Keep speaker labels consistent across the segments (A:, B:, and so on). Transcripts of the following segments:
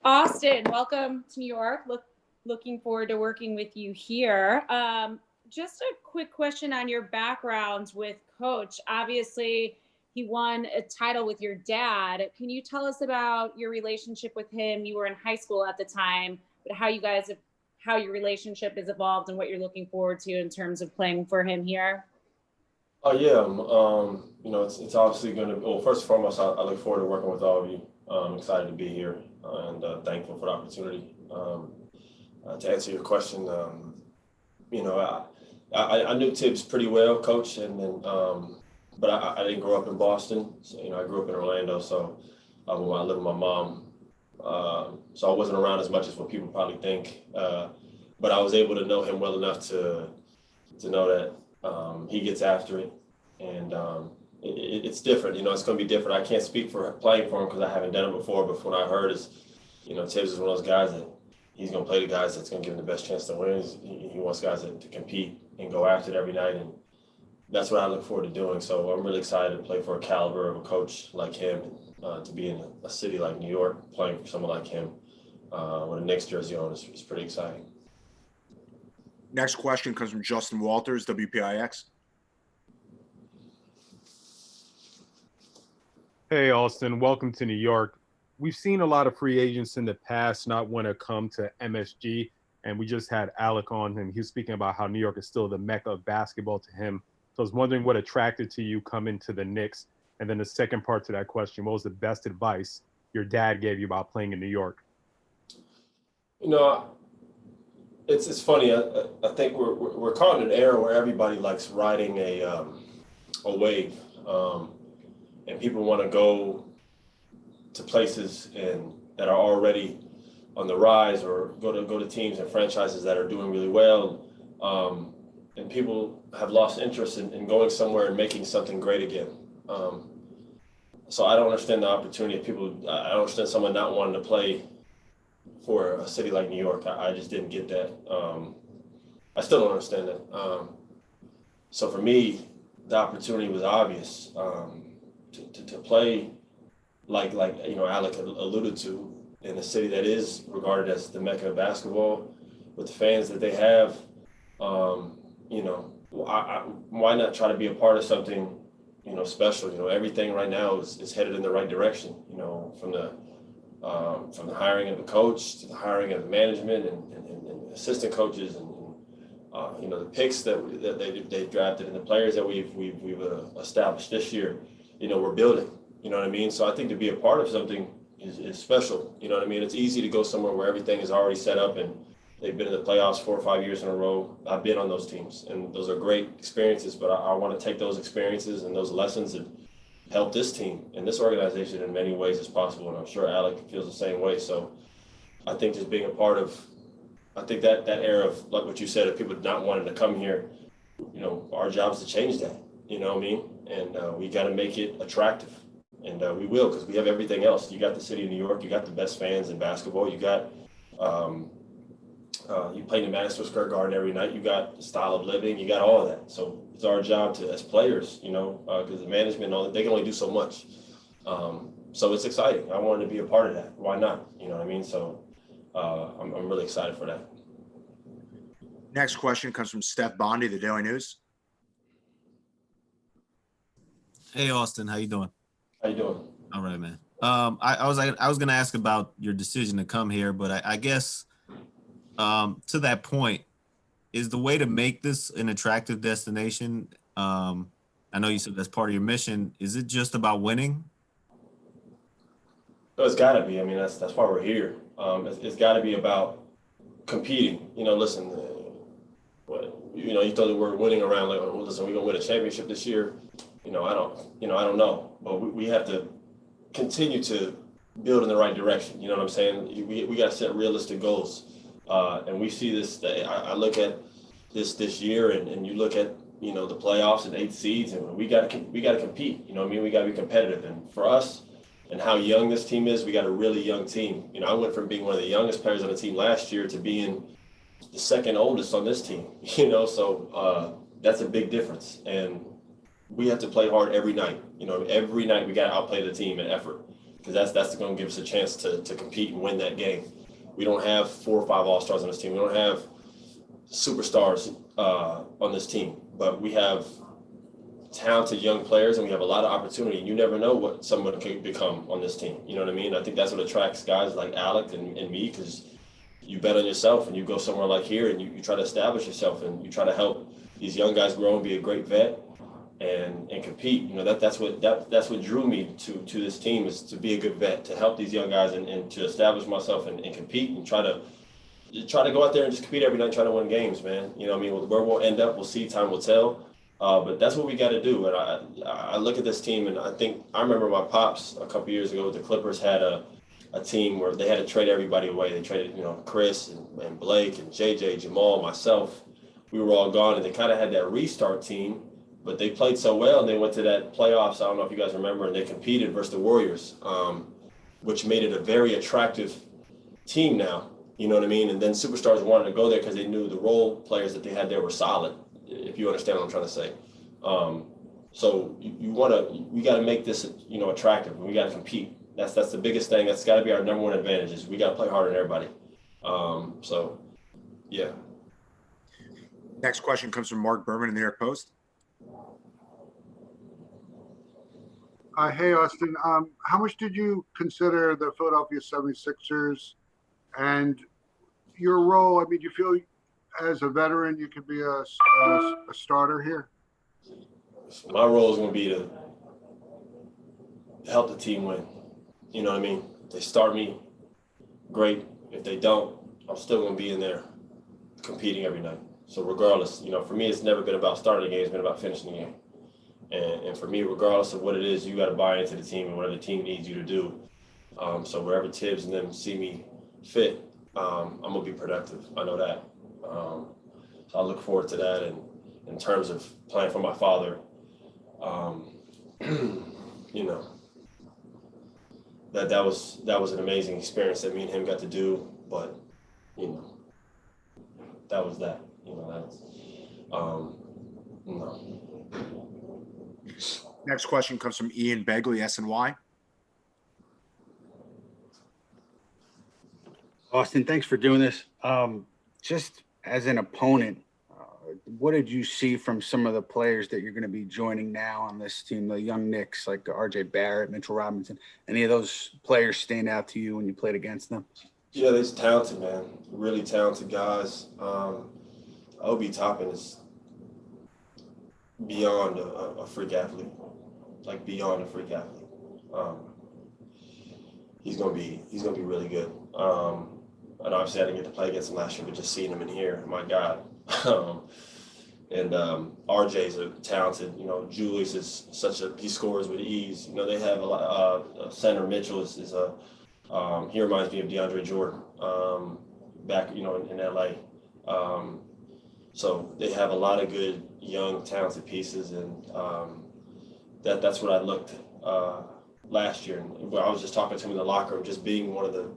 A: Austin, welcome to New York. Looking forward to working with you here. Just a quick question on your background with Coach. Obviously, he won a title with your dad. Can you tell us about your relationship with him? You were in high school at the time, but how your relationship has evolved and what you're looking forward to in terms of playing for him here?
B: Oh yeah, it's obviously going to. Well, first and foremost, I look forward to working with all of you. I'm excited to be here and thankful for the opportunity. To answer your question, I knew Tibbs pretty well, Coach, and then but I didn't grow up in Boston. So, I grew up in Orlando, so I lived with my mom. So I wasn't around as much as what people probably think. But I was able to know him well enough to know that he gets after it, and it's different. It's going to be different. I can't speak for playing for him because I haven't done it before. But from what I heard is, Tibbs is one of those guys that he's going to play the guys that's going to give him the best chance to win. He wants guys to compete and go after it every night, and that's what I look forward to doing. So I'm really excited to play for a caliber of a coach like him, to be in a city like New York, playing for someone like him with a Knicks jersey on is pretty exciting.
C: Next question comes from Justin Walters, WPIX.
D: Hey, Austin, welcome to New York. We've seen a lot of free agents in the past not want to come to MSG, and we just had Alec on, and he was speaking about how New York is still the mecca of basketball to him. So I was wondering what attracted to you coming to the Knicks, and then the second part to that question, what was the best advice your dad gave you about playing in New York?
B: It's funny. I think we're caught in an era where everybody likes riding a wave, and people want to go to places that are already on the rise, or go to teams and franchises that are doing really well, and people have lost interest in going somewhere and making something great again. So I don't understand the opportunity of people. I don't understand someone not wanting to play for a city like New York. I just didn't get that. I still don't understand that. So for me, the opportunity was obvious to play like Alec alluded to, in a city that is regarded as the mecca of basketball, with the fans that they have. Why not try to be a part of something special? Everything right now is headed in the right direction. From the hiring of the coach to the hiring of the management and assistant coaches and the picks that they drafted and the players that we've established this year. We're building. You know what I mean? So I think to be a part of something is special. You know what I mean? It's easy to go somewhere where everything is already set up and they've been in the playoffs 4 or 5 years in a row. I've been on those teams, and those are great experiences, but I want to take those experiences and those lessons and help this team and this organization in many ways as possible. And I'm sure Alec feels the same way. So I think just being a part of, I think that era of, like what you said, of people not wanting to come here, our job is to change that, you know what I mean? And we got to make it attractive. And we will, because we have everything else. You got the city of New York, you got the best fans in basketball, you got you play in Madison Square Garden every night, you got the style of living, you got all of that. So it's our job to, as players, because the management and all that, they can only do so much. So it's exciting. I wanted to be a part of that. Why not? You know what I mean? So I'm really excited for that.
C: Next question comes from Steph Bondi, the Daily News.
E: Hey, Austin, how you doing?
B: How you doing?
E: All right, man. I was going to ask about your decision to come here, but I guess to that point, is the way to make this an attractive destination? I know you said that's part of your mission. Is it just about winning?
B: No, it's got to be. I mean, that's why we're here. It's got to be about competing. Listen, you throw the word winning around like, well, listen, we're gonna win a championship this year. I don't know, but we have to continue to build in the right direction. You know what I'm saying? We got to set realistic goals, and we see this. I look at this year, and you look at the playoffs and 8 seeds, and we got to compete. You know what I mean? We got to be competitive, and for us, and how young this team is, we got a really young team. I went from being one of the youngest players on the team last year to being the second oldest on this team. So that's a big difference, and we have to play hard every night. Every night we got to outplay the team in effort. because that's going to give us a chance to compete and win that game. We don't have 4 or 5 all-stars on this team. We don't have superstars on this team, but we have talented young players, and we have a lot of opportunity. You never know what someone can become on this team. You know what I mean? I think that's what attracts guys like Alec and me, because you bet on yourself and you go somewhere like here and you try to establish yourself and you try to help these young guys grow and be a great vet and compete. You know, that's what drew me to this team, is to be a good vet, to help these young guys and to establish myself and compete and try to go out there and just compete every night, try to win games, man. You know what I mean? Where we'll end up, we'll see, time will tell. But that's what we got to do. And I look at this team, and I remember my pops a couple years ago with the Clippers had a team where they had to trade everybody away. They traded, Chris and Blake and JJ, Jamal, myself. We were all gone, and they kind of had that restart team, but they played so well, and they went to that playoffs. I don't know if you guys remember, and they competed versus the Warriors, which made it a very attractive team now. You know what I mean? And then superstars wanted to go there because they knew the role players that they had there were solid, if you understand what I'm trying to say. So we got to make this, attractive, and we got to compete. That's the biggest thing. That's got to be our number one advantage, is we got to play harder than everybody. So, yeah.
C: Next question comes from Mark Berman in the New York Post.
F: Hey, Austin. How much did you consider the Philadelphia 76ers and your role? I mean, do you feel as a veteran you could be a starter here?
B: My role is going to be to help the team win. You know what I mean? If they start me, great. If they don't, I'm still going to be in there competing every night. So regardless, for me, it's never been about starting the game. It's been about finishing the game. And for me, regardless of what it is, you got to buy into the team and whatever the team needs you to do. So wherever Tibbs and them see me fit, I'm going to be productive. I know that. So I look forward to that. And in terms of playing for my father, that was an amazing experience that me and him got to do. But, that was that.
C: Next question comes from Ian Begley, SNY.
G: Austin, thanks for doing this. Just as an opponent, what did you see from some of the players that you're going to be joining now on this team, the young Knicks, like RJ Barrett, Mitchell Robinson? Any of those players stand out to you when you played against them?
B: Yeah, they're talented, man. Really talented guys. Obi Toppin is beyond a freak athlete, like beyond a freak athlete. He's gonna be really good. And obviously I didn't get to play against him last year, but just seeing him in here, my God. And RJ's a talented. Julius is he scores with ease. They have a lot. Center Mitchell is he reminds me of DeAndre Jordan back in LA. So they have a lot of good young talented pieces, and that's what I looked last year. And I was just talking to him in the locker room, just being one of the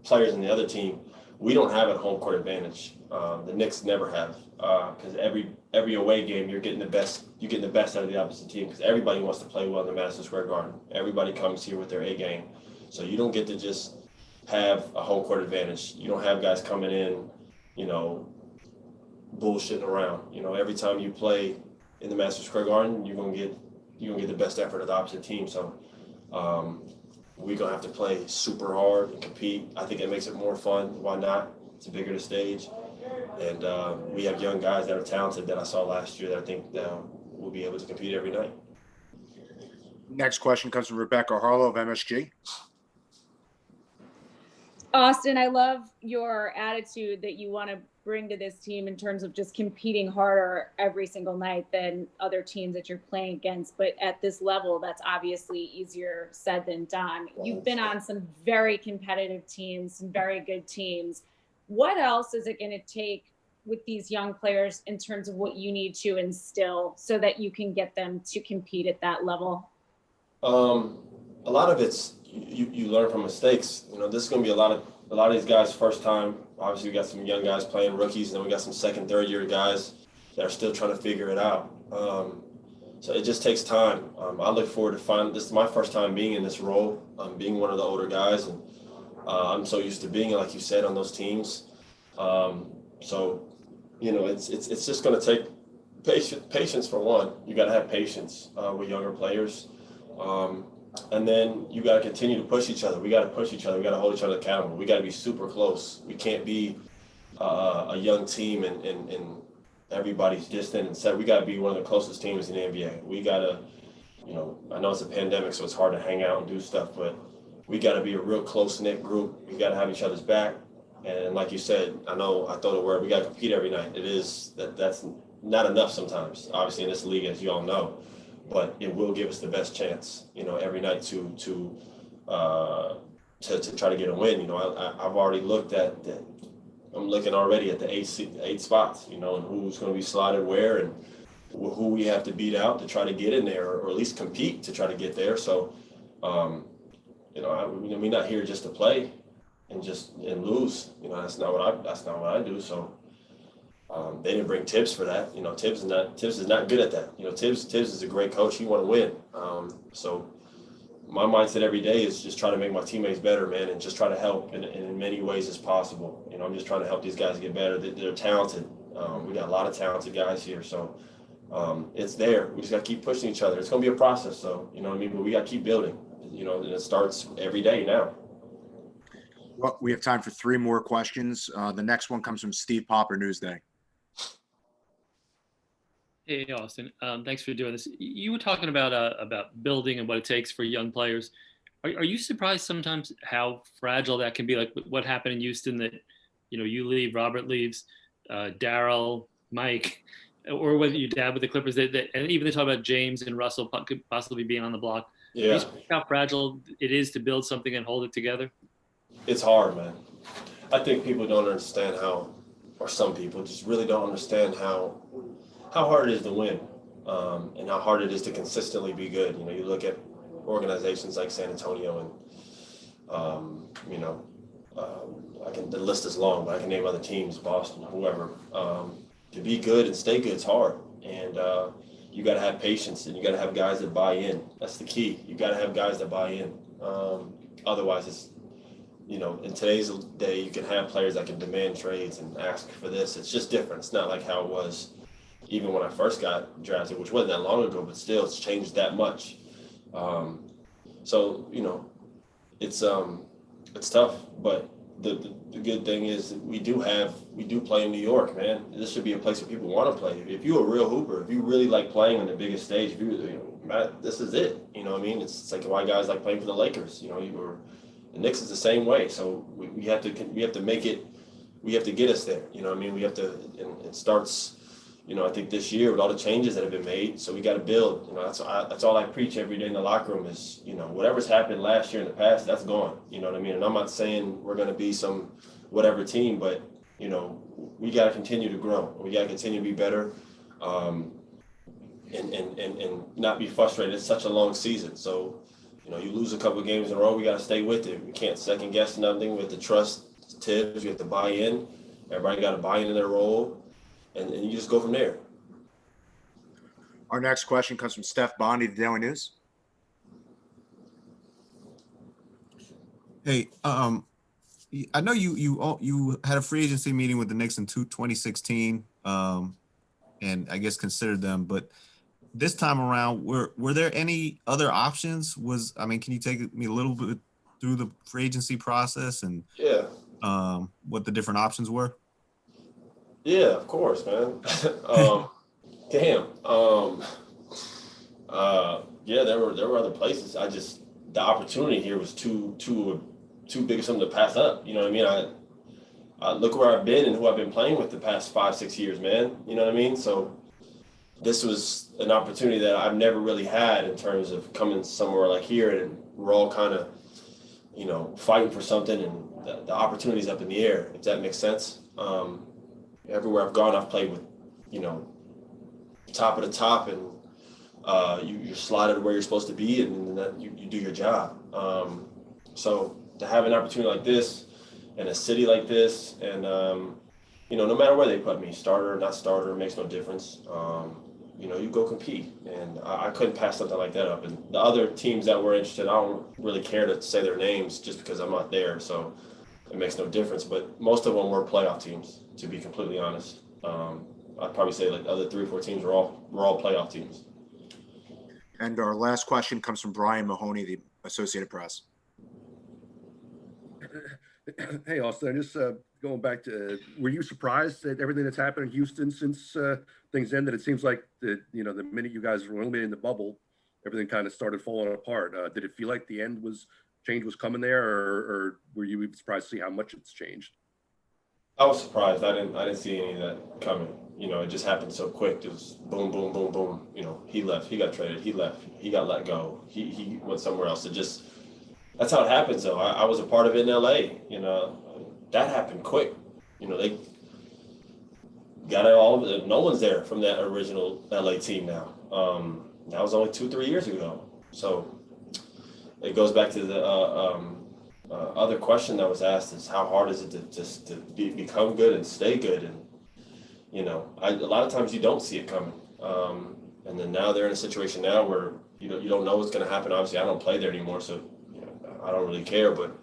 B: players in the other team. We don't have a home court advantage. The Knicks never have, because every away game you're getting the best. You're getting the best out of the opposite team, because everybody wants to play well in the Madison Square Garden. Everybody comes here with their A game, so you don't get to just have a home court advantage. You don't have guys coming in, bullshitting around. Every time you play in the Madison Square Garden, you're gonna get the best effort of the opposite team. So we're gonna have to play super hard and compete. I think it makes it more fun. Why not? It's a bigger stage, and we have young guys that are talented that I saw last year that I think will be able to compete every night.
C: Next question comes from Rebecca Harlow of MSG.
A: Austin, I love your attitude that you want to bring to this team in terms of just competing harder every single night than other teams that you're playing against. But at this level, that's obviously easier said than done. You've been on some very competitive teams, some very good teams. What else is it going to take with these young players in terms of what you need to instill so that you can get them to compete at that level?
B: A lot of it's you learn from mistakes. This is going to be a lot of these guys' first time. Obviously, we got some young guys playing rookies, and then we got some second, third year guys that are still trying to figure it out. So it just takes time. I look forward to this is my first time being in this role, being one of the older guys, and I'm so used to being, like you said, on those teams. So, it's just going to take patience for one. You got to have patience with younger players, and then you got to continue to push each other. We got to push each other. We got to hold each other accountable. We got to be super close. We can't be a young team and everybody's distant and said we got to be one of the closest teams in the NBA. We got to, I know it's a pandemic, so it's hard to hang out and do stuff, but we got to be a real close-knit group. We got to have each other's back. And like you said, I throw the word, we got to compete every night. That's not enough sometimes, obviously in this league, as you all know, but it will give us the best chance, every night to try to get a win. I've already looked at I'm looking already at the eight spots, and who's going to be slotted where and who we have to beat out to try to get in there, or at least compete to try to get there. So, we're not here just to play and lose. That's not what I do. So, they didn't bring Tibbs for that. Tibbs is not good at that. Tibbs is a great coach. He want to win. So my mindset every day is just try to make my teammates better, man, and just try to help in many ways as possible. I'm just trying to help these guys get better. They're talented. We got a lot of talented guys here. So it's there. We just got to keep pushing each other. It's going to be a process, so, but we got to keep building, and it starts every day now.
C: Well, we have time for 3 more questions. The next one comes from Steve Popper, Newsday.
H: Hey, Austin. Thanks for doing this. You were talking about building and what it takes for young players. Are you surprised sometimes how fragile that can be? Like what happened in Houston that, you leave, Robert leaves, Darryl, Mike, or whether your dad with the Clippers, and even they talk about James and Russell could possibly being on the block.
B: Yeah.
H: How fragile it is to build something and hold it together?
B: It's hard, man. I think people don't understand or some people just really don't understand how hard it is to win, and how hard it is to consistently be good. You look at organizations like San Antonio and, the list is long, but I can name other teams, Boston, whoever. To be good and stay good is hard. And you got to have patience, and you got to have guys that buy in. That's the key. You got to have guys that buy in. Otherwise, it's, in today's day, you can have players that can demand trades and ask for this. It's just different. It's not like how it was even when I first got drafted, which wasn't that long ago, but still it's changed that much. So, it's tough, but the good thing is that we do play in New York, man. This should be a place where people want to play. If you're a real hooper, if you really like playing on the biggest stage, this is it. It's like why guys like playing for the Lakers, or the Knicks is the same way. So we have to make it, we have to get us there. We have to, and it starts, I think this year with all the changes that have been made. So we got to build. That's all I preach every day in the locker room is, whatever's happened last year in the past, that's gone. You know what I mean? And I'm not saying we're going to be some whatever team, but we got to continue to grow. We got to continue to be better, and not be frustrated. It's such a long season. So, you lose a couple of games in a row, we got to stay with it. We can't second guess nothing. We have to trust Tibbs. We have to buy in. Everybody got to buy into their role. And you just go from there.
C: Our next question comes from Steph Bondi, the Daily News.
E: Hey, I know you had a free agency meeting with the Knicks in 2016, and I guess considered them, but this time around, were there any other options? Can you take me a little bit through the free agency process and what the different options were?
B: Yeah, of course, man. Damn. Yeah, there were other places. The opportunity here was too big of something to pass up. You know what I mean? I look where I've been and who I've been playing with the past 5-6 years, man. You know what I mean? So this was an opportunity that I've never really had in terms of coming somewhere like here, and we're all kind of, fighting for something, and the opportunity's up in the air, if that makes sense. Everywhere I've gone, I've played with, top of the top, and you're slotted where you're supposed to be, and then you do your job. So to have an opportunity like this in a city like this, and no matter where they put me, starter or not starter, makes no difference. you go compete. And I couldn't pass something like that up. And the other teams that were interested, I don't really care to say their names just because I'm not there. So it makes no difference. But most of them were playoff teams, to be completely honest. I'd probably say like the other 3 or 4 teams were all playoff teams.
C: And our last question comes from Brian Mahoney, the Associated Press.
I: Hey, Austin, just going back to, were you surprised at everything that's happened in Houston since things ended? It seems like the minute you guys were eliminated in the bubble, everything kind of started falling apart. Did it feel like the change was coming there, or were you surprised to see how much it's changed?
B: I was surprised. I didn't see any of that coming. It just happened so quick. It was boom, boom, boom, boom. He left. He got traded. He left. He got let go. He went somewhere else. That's how it happens, though. I was a part of it in LA. That happened quick. They got it all. No one's there from that original LA team now. That was only 2-3 years ago. So it goes back to the other question that was asked: is how hard is it to become good and stay good? And a lot of times you don't see it coming. And then now they're in a situation now where you don't know what's going to happen. Obviously, I don't play there anymore, so I don't really care. But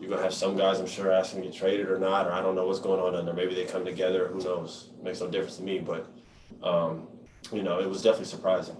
B: you're going to have some guys, I'm sure, asking to get traded or not, or I don't know what's going on in there. Maybe they come together. Who knows? It makes no difference to me. But it was definitely surprising.